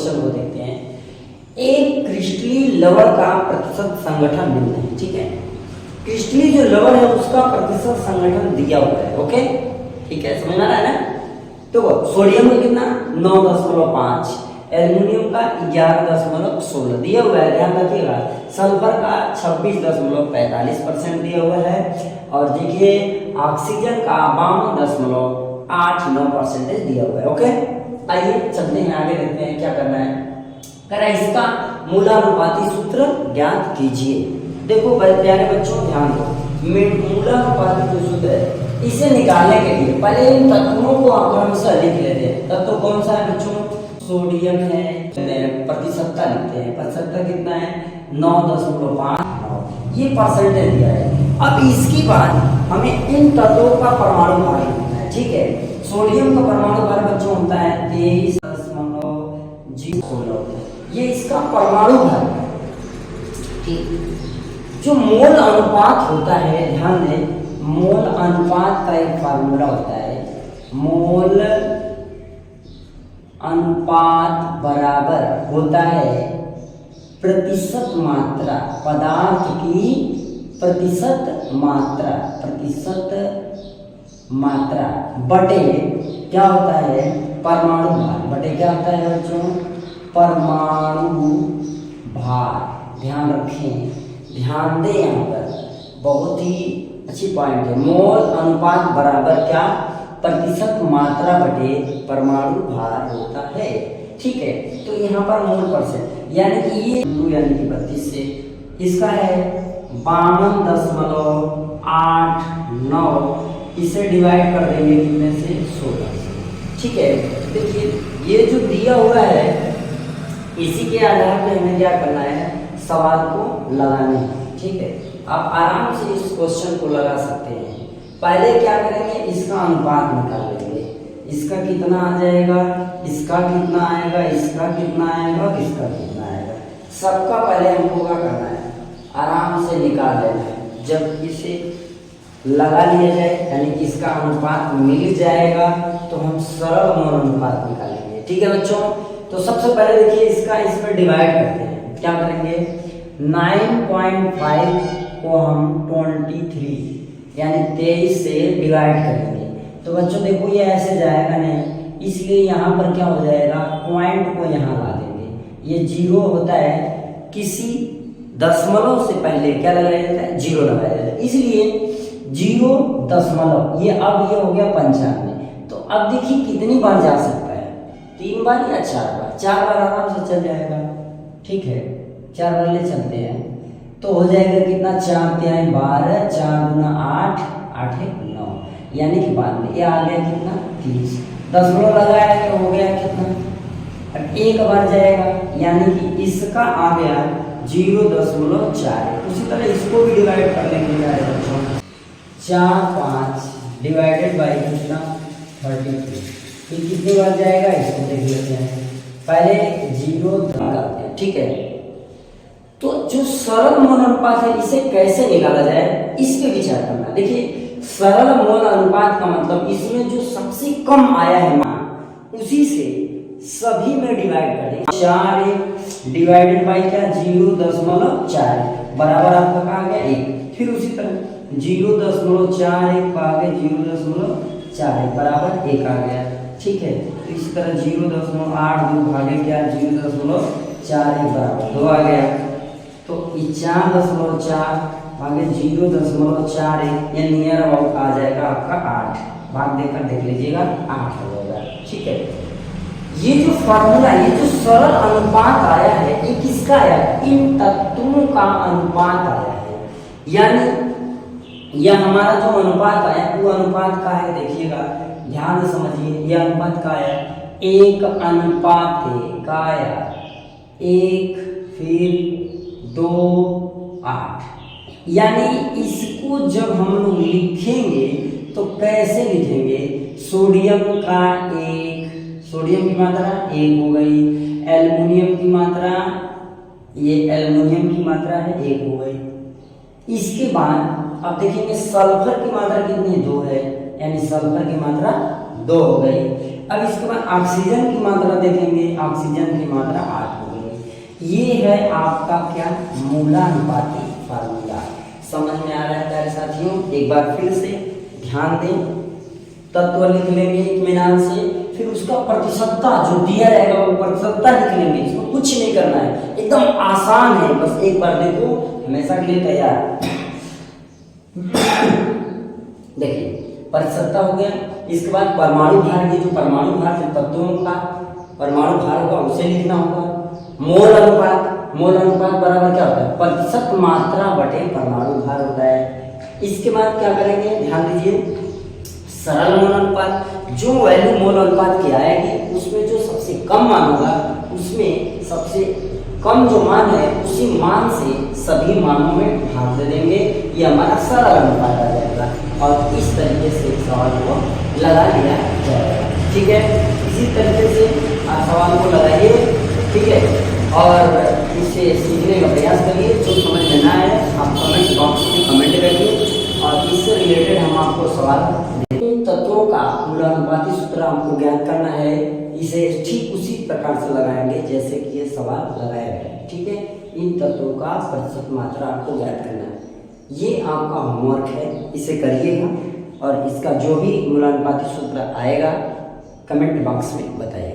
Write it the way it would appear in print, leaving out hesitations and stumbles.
Question को देखते हैं। एक क्रिस्टलीय लवण का प्रतिशत संगठन निम्न है। ठीक है, क्रिस्टलीय जो लवण है उसका प्रतिशत संगठन दिया हुआ है। ओके, ठीक है, समझ में आ रहा है ना। तो सोडियम का कितना 9.5, एल्युमिनियम का 11.16 दिया हुआ है, ध्यान रखिएगा। सल्फर का 26.45% दिया हुआ है, और देखिए ऑक्सीजन का 52.89% दिया हुआ है। ओके, आइए चलते हैं आगे, देखते हैं क्या करना है। करा इसका मूलानुपाती सूत्र ज्ञात कीजिए। देखो प्यारे बच्चों ध्यान दो, मूलानुपाती जो सूत्र है इसे निकालने के लिए पहले इन तत्वों को क्रमशः लिख लेते हैं। तत्व कौन सा है बच्चों? सोडियम है, प्रतिशतता लिखते हैं। प्रतिशतता कितना है? 9.59, ये परसेंटेज दिया है। अब इसके बाद हमें इन तत्वों का परमाणु भार लिखना है। ठीक है, सोडियम का परमाणु भार बच्चों होता है 23.16, ये इसका परमाणु भार है। ठीक, जो मोल अनुपात होता है, ध्यान दें, मोल अनुपात का एक फार्मूला होता है। मोल अनुपात बराबर होता है प्रतिशत मात्रा, पदार्थ की प्रतिशत मात्रा बटे क्या होता है? परमाणु भार बटे क्या होता है बच्चों? परमाणु भार। ध्यान रखें, ध्यान दें, यहाँ पर बहुत ही अच्छी पॉइंट है। मोल अनुपात बराबर क्या? प्रतिशत मात्रा बटे परमाणु भार होता है। ठीक है, तो यहाँ पर मोल परसेंट यानी कि ये यानी कि 32 से इसका है 52.89, इसे डिवाइड कर देंगे कितने से? 16 से। ठीक है, देखिए ये जो दिया हुआ है इसी के आधार पर हमें क्या करना है? सवाल को लगाने हैं। ठीक है, आप आराम से इस क्वेश्चन को लगा सकते हैं। पहले क्या करेंगे? इसका अनुपात निकाल लेंगे। इसका कितना आ जाएगा, इसका कितना आएगा, इसका कितना आएगा, इसका कितना आएगा, सबका पहले हमको क्या करना है? आराम से निकाल लेना है। जब इसे लगा लिया जाए यानी कि इसका अनुपात मिल जाएगा तो हम सरल मोल अनुपात निकालेंगे। ठीक है बच्चों, तो सबसे पहले देखिए इसका इस पर डिवाइड करते हैं। क्या करेंगे? 9.5 को हम 23 यानी 23 से डिवाइड करेंगे। तो बच्चों देखो ये ऐसे जाएगा नहीं, इसलिए यहाँ पर क्या हो जाएगा? पॉइंट को यहाँ ला देंगे। ये 0 होता है, किसी दशमलव से पहले क्या लगाया जाता है? 0 लगाया जाता है, इसलिए 0 दशमलव। ये अब ये हो गया 95। तो अब देखिए कितनी बार जा सकता है? 3 बार या 4 बार? 4 बार आराम से चल जाएगा। ठीक है, 4 बार ले चलते हैं तो हो जाएगा कितना? 4 × 12, 4 × 8, 8 × 9 यानी कि 92। ये आ गया कितना? 30। दशमलव लगाया तो हो गया कितना? अब एक बार जाएगा यानी कि इसका आ गया 0.4। उसी तरह इसको भी डिवाइड कर लेंगे बच्चों। 4, 5 डिवाइडेड बाई कितना? 33। फिर कितनी बार जाएगा इसको देख लेते हैं। पहले 0 करते हैं। ठीक है, तो जो सरल मोल अनुपात है इसे कैसे निकाला जाए इस पे विचार करना। देखिए सरल मोल अनुपात का मतलब इसमें जो सबसे कम आया है मान उसी से सभी में डिवाइड कर दें। 4 डिवाइडेड बाई क्या? 0.4 बराबर आपका कहा गया 1। फिर उसी तरह 0.41 का आगे 0.41 बराबर 1 आ गया। ठीक है, तो इसी तरह 0.82 भागे क्या? 0.41 बराबर 2 आ गया। तो 4.4 भागे 0.41 ये नियर अबाउट आ जाएगा आपका 8। भाग देकर देख लीजिएगा 8 हो जाएगा। ठीक है, ये जो फॉर्मूला, ये जो सरल अनुपात आया है ये किसका आया है? इन तत्वों का अनुपात आया है। यानी यह हमारा जो अनुपात आया वो अनुपात का है। देखिएगा ध्यान से समझिए, यह अनुपात का आया 1 अनुपात का आया 1 फिर 2 8। यानी इसको जब हम लोग लिखेंगे तो कैसे लिखेंगे? सोडियम का 1, सोडियम की मात्रा 1 हो गई, एल्युमिनियम की मात्रा, ये एल्युमिनियम की मात्रा है 1 हो गई। इसके बाद अब देखेंगे सल्फर की मात्रा कितनी? 2 है, यानी सल्फर की मात्रा 2 हो गई। अब इसके बाद ऑक्सीजन की मात्रा देखेंगे, ऑक्सीजन की मात्रा 8 हो गई। ये है आपका क्या, मूलानुपाती फार्मूला। समझ में आ रहा है प्यारे साथियों? एक बार फिर से ध्यान दें, तत्व लिख लेंगे इत्मीनान से, फिर उसका प्रतिशतता जो दिया रहेगा वो प्रतिशतता लिख लेंगे। इसको कुछ नहीं करना है, एकदम आसान है, बस एक बार देखो, हमेशा के लिए तैयार। देखिए प्रतिशतता हो गया। इसके बाद परमाणु भार, ये जो परमाणु भार जो तत्वों का परमाणु भार होगा उसे लिखना होगा। मोल अनुपात, मोल अनुपात बराबर क्या होता है, प्रतिशत मात्रा बटे परमाणु भार होता है। इसके बाद क्या करेंगे, ध्यान दीजिए, सरल मोल अनुपात, जो वैल्यू मोल अनुपात की आएगी उसमें जो सबसे कम मान होगा, उसमें सबसे कम जो मान है उसी मान से सभी मानों में भाग दे देंगे, ये हमारा सरल अनुपात आ जाएगा। और इस तरीके से सवाल को लगा लिया जाएगा। ठीक है, इसी तरीके से आप सवाल को लगाइए। ठीक है, और इसे सीखने का प्रयास करिए। जो समझ में ना आए आप कमेंट बॉक्स में कमेंट करिए, और इससे रिलेटेड हम आपको सवाल तत्वों का मूलानुपाती सूत्र हमको ज्ञात करना है। इसे ठीक उसी प्रकार से लगाएंगे जैसे कि ये सवाल लगाया गया है। ठीक है, इन तत्वों का प्रतिशत मात्रा आपको ज्ञात करना है। ये आपका होमवर्क है, इसे करिएगा और इसका जो भी मूलानुपाती सूत्र आएगा कमेंट बॉक्स में बताइएगा।